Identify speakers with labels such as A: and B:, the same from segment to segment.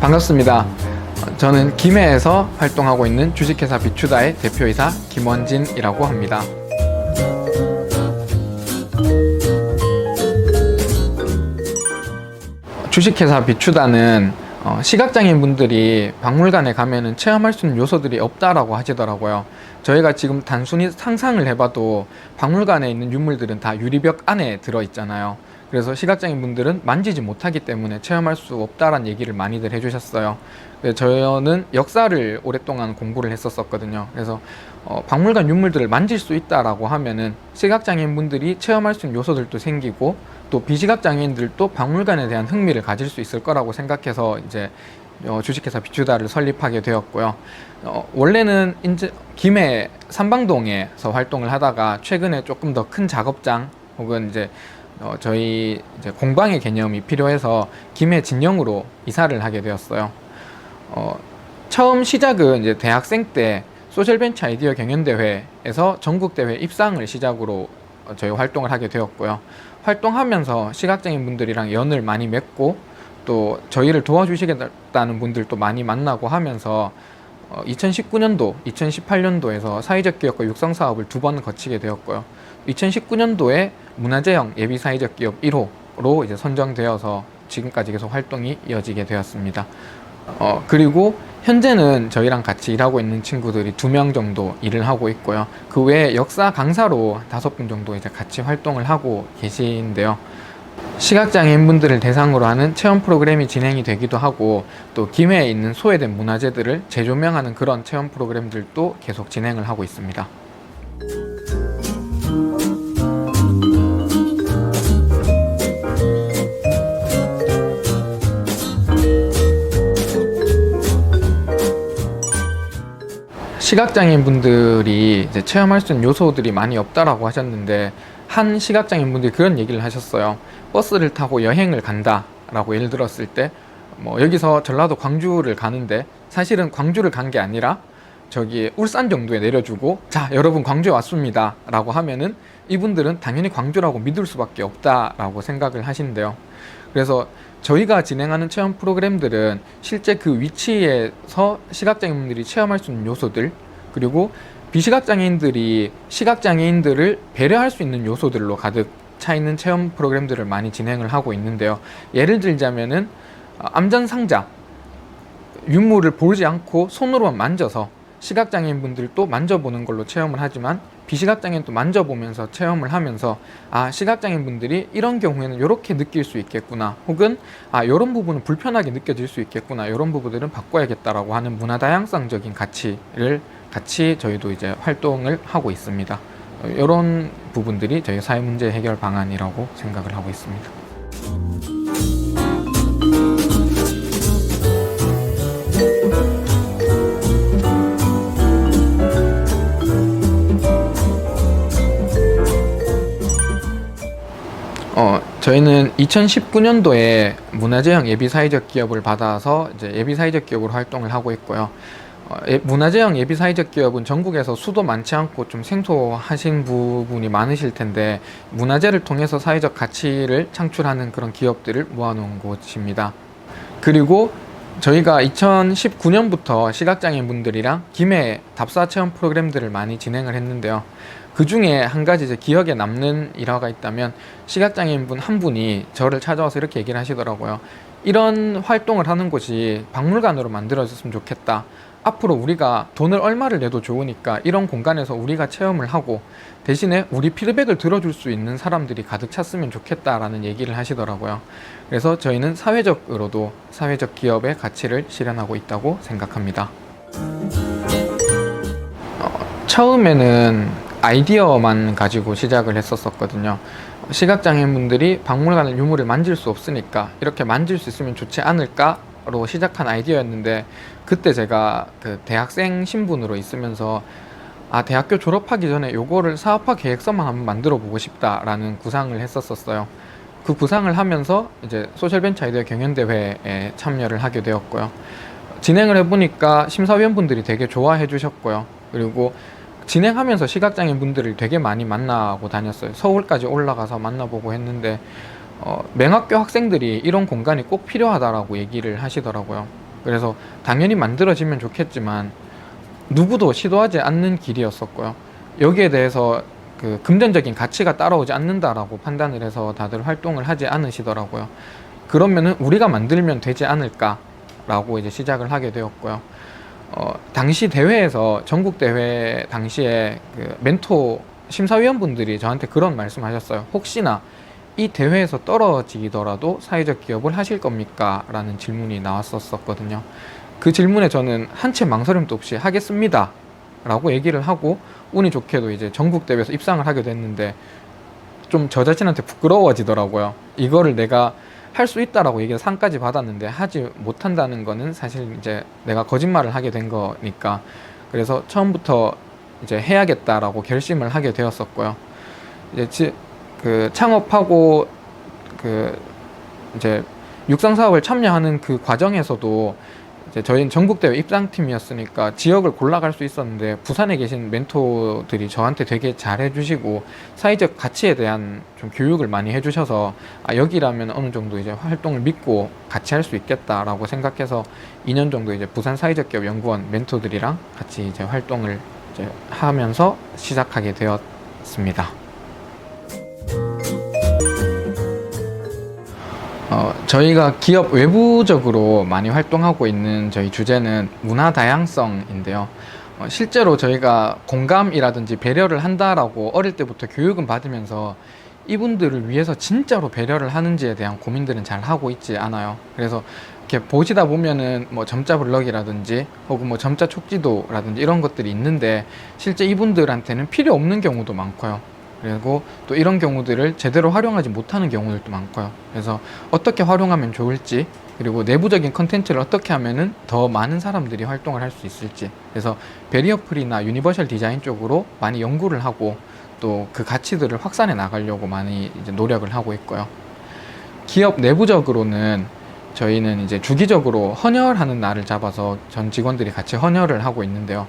A: 반갑습니다. 저는 김해에서 활동하고 있는 주식회사 비추다의 대표이사 김원진이라고 합니다. 주식회사 비추다는 시각장애인 분들이 박물관에 가면은 체험할 수 있는 요소들이 없다라고 하시더라고요. 저희가 지금 단순히 상상을 해봐도 박물관에 있는 유물들은 다 유리벽 안에 들어있잖아요. 그래서 시각장애인 분들은 만지지 못하기 때문에 체험할 수 없다라는 얘기를 많이들 해주셨어요. 저는 역사를 오랫동안 공부를 했었거든요. 그래서 박물관 유물들을 만질 수 있다라고 하면은 시각장애인 분들이 체험할 수 있는 요소들도 생기고 또 비시각장애인들도 박물관에 대한 흥미를 가질 수 있을 거라고 생각해서 이제 주식회사 비추다를 설립하게 되었고요. 원래는 김해 삼방동에서 활동을 하다가 최근에 조금 더 큰 작업장 혹은 이제 저희 이제 공방의 개념이 필요해서 김해 진영으로 이사를 하게 되었어요. 처음 시작은 이제 대학생 때 소셜벤처 아이디어 경연대회에서 전국대회 입상을 시작으로 저희 활동을 하게 되었고요. 활동하면서 시각장애인 분들이랑 연을 많이 맺고 또 저희를 도와주시겠다는 분들도 많이 만나고 하면서 2019년도, 2018년도에서 사회적 기업과 육성 사업을 2번 거치게 되었고요. 2019년도에 문화재형 예비 사회적 기업 1호로 이제 선정되어서 지금까지 계속 활동이 이어지게 되었습니다. 그리고 현재는 저희랑 같이 일하고 있는 친구들이 2명 정도 일을 하고 있고요. 그 외에 역사 강사로 5분 정도 이제 같이 활동을 하고 계신데요. 시각장애인 분들을 대상으로 하는 체험 프로그램이 진행이 되기도 하고 또 김해에 있는 소외된 문화재들을 재조명하는 그런 체험 프로그램들도 계속 진행을 하고 있습니다. 시각장애인 분들이 이제 체험할 수 있는 요소들이 많이 없다라고 하셨는데 한 시각장애인 분들이 그런 얘기를 하셨어요. 버스를 타고 여행을 간다 라고 예를 들었을 때 여기서 전라도 광주를 가는데 사실은 광주를 간 게 아니라 저기 울산 정도에 내려주고 자 여러분 광주에 왔습니다 라고 하면은 이분들은 당연히 광주라고 믿을 수밖에 없다 라고 생각을 하신대요. 그래서 저희가 진행하는 체험 프로그램들은 실제 그 위치에서 시각장애인분들이 체험할 수 있는 요소들 그리고 비시각장애인들이 시각장애인들을 배려할 수 있는 요소들로 가득 차 있는 체험 프로그램들을 많이 진행을 하고 있는데요. 예를 들자면은 암전상자 유물을 보지 않고 손으로만 만져서 시각장애인분들도 만져보는 걸로 체험을 하지만 비시각장애인도 만져보면서 체험을 하면서 시각장애인분들이 이런 경우에는 이렇게 느낄 수 있겠구나 혹은 이런 부분은 불편하게 느껴질 수 있겠구나 이런 부분들은 바꿔야겠다라고 하는 문화 다양성적인 가치를 같이 저희도 이제 활동을 하고 있습니다. 이런 부분들이 저희 사회 문제 해결 방안이라고 생각을 하고 있습니다. 저희는 2019년도에 문화재형 예비사회적 기업을 받아서 이제 예비사회적 기업으로 활동을 하고 있고요. 문화재형 예비사회적 기업은 전국에서 수도 많지 않고 좀 생소하신 부분이 많으실 텐데 문화재를 통해서 사회적 가치를 창출하는 그런 기업들을 모아놓은 곳입니다. 그리고 저희가 2019년부터 시각장애인 분들이랑 김해 답사 체험 프로그램들을 많이 진행을 했는데요. 그 중에 한 가지 이제 기억에 남는 일화가 있다면, 시각장애인 분 한 분이 저를 찾아와서 이렇게 얘기를 하시더라고요. 이런 활동을 하는 곳이 박물관으로 만들어졌으면 좋겠다. 앞으로 우리가 돈을 얼마를 내도 좋으니까 이런 공간에서 우리가 체험을 하고, 대신에 우리 피드백을 들어줄 수 있는 사람들이 가득 찼으면 좋겠다라는 얘기를 하시더라고요. 그래서 저희는 사회적으로도 사회적 기업의 가치를 실현하고 있다고 생각합니다. 처음에는 아이디어만 가지고 시작을 했었거든요. 시각장애인분들이 박물관의 유물을 만질 수 없으니까 이렇게 만질 수 있으면 좋지 않을까로 시작한 아이디어였는데, 그때 제가 그 대학생 신분으로 있으면서 대학교 졸업하기 전에 요거를 사업화 계획서만 한번 만들어 보고 싶다라는 구상을 했었어요. 그 구상을 하면서 이제 소셜벤처 아이디어 경연대회에 참여를 하게 되었고요. 진행을 해보니까 심사위원분들이 되게 좋아해 주셨고요. 그리고 진행하면서 시각장애인 분들을 되게 많이 만나고 다녔어요. 서울까지 올라가서 만나보고 했는데, 맹학교 학생들이 이런 공간이 꼭 필요하다라고 얘기를 하시더라고요. 그래서 당연히 만들어지면 좋겠지만 누구도 시도하지 않는 길이었었고요. 여기에 대해서 그 금전적인 가치가 따라오지 않는다라고 판단을 해서 다들 활동을 하지 않으시더라고요. 그러면은 우리가 만들면 되지 않을까라고 이제 시작을 하게 되었고요. 당시 대회에서, 전국 대회 당시에 그 멘토 심사위원분들이 저한테 그런 말씀 하셨어요. 혹시나 이 대회에서 떨어지더라도 사회적 기업을 하실 겁니까? 라는 질문이 나왔었거든요. 그 질문에 저는 한 채 망설임도 없이 하겠습니다 라고 얘기를 하고, 운이 좋게도 이제 전국 대회에서 입상을 하게 됐는데, 좀 저 자신한테 부끄러워지더라고요. 이거를 내가 할 수 있다라고 얘기를 상까지 받았는데 하지 못한다는 거는 사실 이제 내가 거짓말을 하게 된 거니까. 그래서 처음부터 이제 해야겠다라고 결심을 하게 되었었고요. 이제 그 창업하고 그 이제 육상 사업을 참여하는 그 과정에서도 이제 저희는 전국대회 입상팀이었으니까 지역을 골라갈 수 있었는데, 부산에 계신 멘토들이 저한테 되게 잘해주시고 사회적 가치에 대한 좀 교육을 많이 해주셔서 여기라면 어느 정도 이제 활동을 믿고 같이 할 수 있겠다라고 생각해서 2년 정도 이제 부산 사회적 기업 연구원 멘토들이랑 같이 이제 활동을 이제 하면서 시작하게 되었습니다. 저희가 기업 외부적으로 많이 활동하고 있는 저희 주제는 문화 다양성인데요. 실제로 저희가 공감이라든지 배려를 한다라고 어릴 때부터 교육은 받으면서 이분들을 위해서 진짜로 배려를 하는지에 대한 고민들은 잘 하고 있지 않아요. 그래서 이렇게 보시다 보면은 뭐 점자 블럭이라든지 혹은 뭐 점자 촉지도라든지 이런 것들이 있는데, 실제 이분들한테는 필요 없는 경우도 많고요. 그리고 또 이런 경우들을 제대로 활용하지 못하는 경우들도 많고요. 그래서 어떻게 활용하면 좋을지, 그리고 내부적인 컨텐츠를 어떻게 하면은 더 많은 사람들이 활동을 할 수 있을지, 그래서 베리어 프리나 유니버셜 디자인 쪽으로 많이 연구를 하고 또 그 가치들을 확산해 나가려고 많이 이제 노력을 하고 있고요. 기업 내부적으로는 저희는 이제 주기적으로 헌혈하는 날을 잡아서 전 직원들이 같이 헌혈을 하고 있는데요.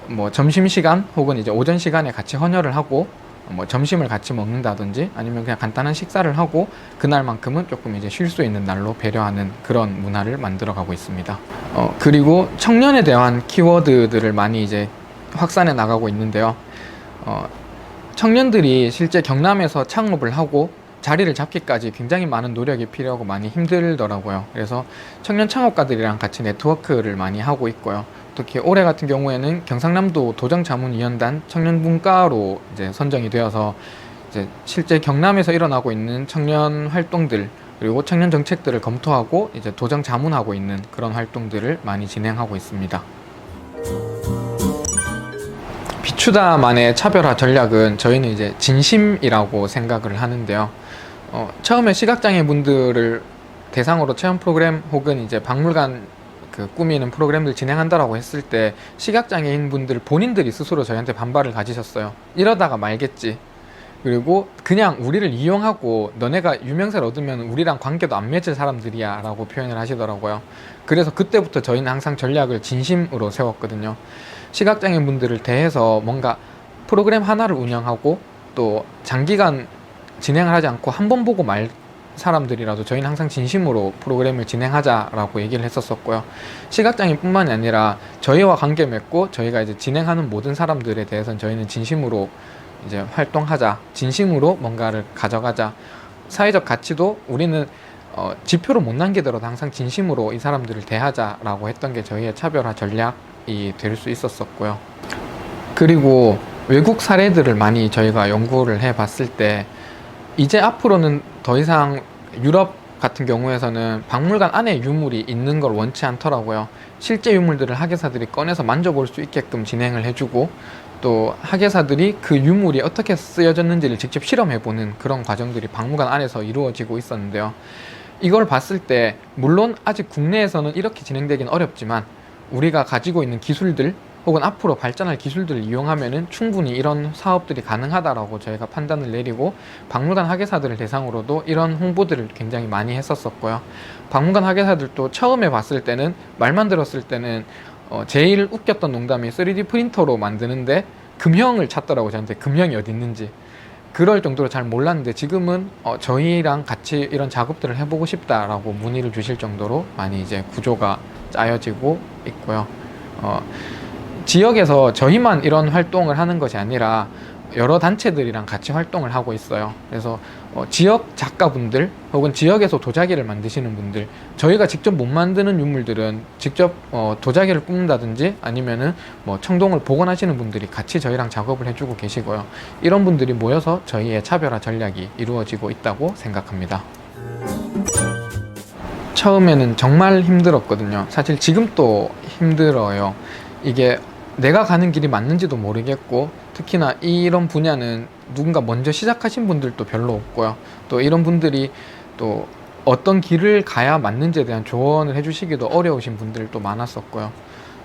A: 뭐 점심시간 혹은 이제 오전 시간에 같이 헌혈을 하고, 뭐 점심을 같이 먹는다든지 아니면 그냥 간단한 식사를 하고 그날만큼은 조금 이제 쉴 수 있는 날로 배려하는 그런 문화를 만들어 가고 있습니다. 그리고 청년에 대한 키워드들을 많이 이제 확산해 나가고 있는데요. 청년들이 실제 경남에서 창업을 하고 자리를 잡기까지 굉장히 많은 노력이 필요하고 많이 힘들더라고요. 그래서 청년 창업가들이랑 같이 네트워크를 많이 하고 있고요. 특히 올해 같은 경우에는 경상남도 도정자문위원단 청년분과로 이제 선정이 되어서 이제 실제 경남에서 일어나고 있는 청년 활동들, 그리고 청년 정책들을 검토하고 이제 도정 자문하고 있는 그런 활동들을 많이 진행하고 있습니다. 비추다만의 차별화 전략은 저희는 이제 진심이라고 생각을 하는데요. 처음에 시각장애 분들을 대상으로 체험 프로그램 혹은 이제 박물관 그 꾸미는 프로그램들 진행한다라고 했을 때 시각장애인 분들 본인들이 스스로 저희한테 반발을 가지셨어요. 이러다가 말겠지. 그리고 그냥 우리를 이용하고 너네가 유명세를 얻으면 우리랑 관계도 안 맺을 사람들이야 라고 표현을 하시더라고요. 그래서 그때부터 저희는 항상 전략을 진심으로 세웠거든요. 시각장애인 분들을 대해서 뭔가 프로그램 하나를 운영하고 또 장기간 진행을 하지 않고 한 번 보고 사람들이라도 저희는 항상 진심으로 프로그램을 진행하자라고 얘기를 했었었고요. 시각장애인뿐만이 아니라 저희와 관계 맺고 저희가 이제 진행하는 모든 사람들에 대해서는 저희는 진심으로 이제 활동하자, 진심으로 뭔가를 가져가자. 사회적 가치도 우리는 지표로 못 남기더라도 항상 진심으로 이 사람들을 대하자라고 했던 게 저희의 차별화 전략이 될 수 있었었고요. 그리고 외국 사례들을 많이 저희가 연구를 해 봤을 때 이제 앞으로는 더 이상 유럽 같은 경우에서는 박물관 안에 유물이 있는 걸 원치 않더라고요. 실제 유물들을 학예사들이 꺼내서 만져볼 수 있게끔 진행을 해주고 또 학예사들이 그 유물이 어떻게 쓰여졌는지를 직접 실험해보는 그런 과정들이 박물관 안에서 이루어지고 있었는데요. 이걸 봤을 때 물론 아직 국내에서는 이렇게 진행되긴 어렵지만 우리가 가지고 있는 기술들 혹은 앞으로 발전할 기술들을 이용하면은 충분히 이런 사업들이 가능하다라고 저희가 판단을 내리고 박물관 학예사들을 대상으로도 이런 홍보들을 굉장히 많이 했었었고요. 박물관 학예사들도 처음에 봤을 때는 말만 들었을 때는 제일 웃겼던 농담이 3D 프린터로 만드는데 금형을 찾더라고요. 저한테 금형이 어디 있는지. 그럴 정도로 잘 몰랐는데 지금은 저희랑 같이 이런 작업들을 해보고 싶다라고 문의를 주실 정도로 많이 이제 구조가 짜여지고 있고요. 지역에서 저희만 이런 활동을 하는 것이 아니라 여러 단체들이랑 같이 활동을 하고 있어요. 그래서 지역 작가분들 혹은 지역에서 도자기를 만드시는 분들, 저희가 직접 못 만드는 유물들은 직접 도자기를 굽는다든지 아니면은 뭐 청동을 복원하시는 분들이 같이 저희랑 작업을 해주고 계시고요. 이런 분들이 모여서 저희의 차별화 전략이 이루어지고 있다고 생각합니다. 처음에는 정말 힘들었거든요. 사실 지금도 힘들어요. 이게 내가 가는 길이 맞는지도 모르겠고 특히나 이런 분야는 누군가 먼저 시작하신 분들도 별로 없고요. 또 이런 분들이 또 어떤 길을 가야 맞는지에 대한 조언을 해주시기도 어려우신 분들도 많았었고요.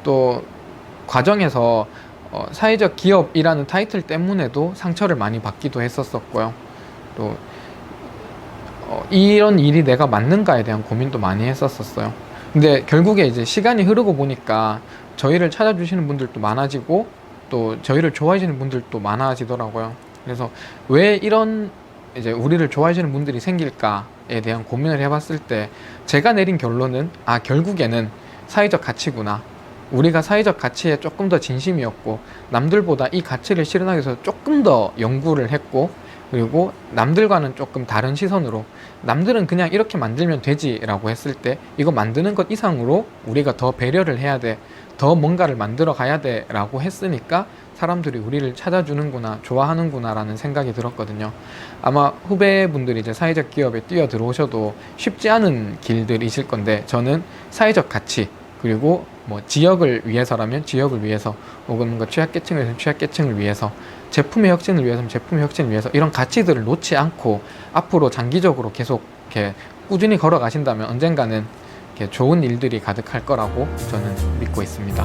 A: 또 과정에서 사회적 기업이라는 타이틀 때문에도 상처를 많이 받기도 했었었고요. 또 이런 일이 내가 맞는가에 대한 고민도 많이 했었었어요. 근데 결국에 이제 시간이 흐르고 보니까 저희를 찾아주시는 분들도 많아지고 또 저희를 좋아하시는 분들도 많아지더라고요. 그래서 왜 이런 이제 우리를 좋아하시는 분들이 생길까에 대한 고민을 해봤을 때 제가 내린 결론은 결국에는 사회적 가치구나. 우리가 사회적 가치에 조금 더 진심이었고 남들보다 이 가치를 실현하기 위해서 조금 더 연구를 했고 그리고 남들과는 조금 다른 시선으로 남들은 그냥 이렇게 만들면 되지 라고 했을 때 이거 만드는 것 이상으로 우리가 더 배려를 해야 돼, 더 뭔가를 만들어 가야 돼 라고 했으니까 사람들이 우리를 찾아주는구나, 좋아하는구나 라는 생각이 들었거든요. 아마 후배분들이 이제 사회적 기업에 뛰어 들어오셔도 쉽지 않은 길들이실 건데 저는 사회적 가치 그리고 뭐 지역을 위해서라면 지역을 위해서 혹은 뭔가 취약계층을 위해서 취약계층을 위해서 제품의 혁신을 위해서는 제품의 혁신을 위해서 이런 가치들을 놓지 않고 앞으로 장기적으로 계속 이렇게 꾸준히 걸어가신다면 언젠가는 이렇게 좋은 일들이 가득할 거라고 저는 믿고 있습니다.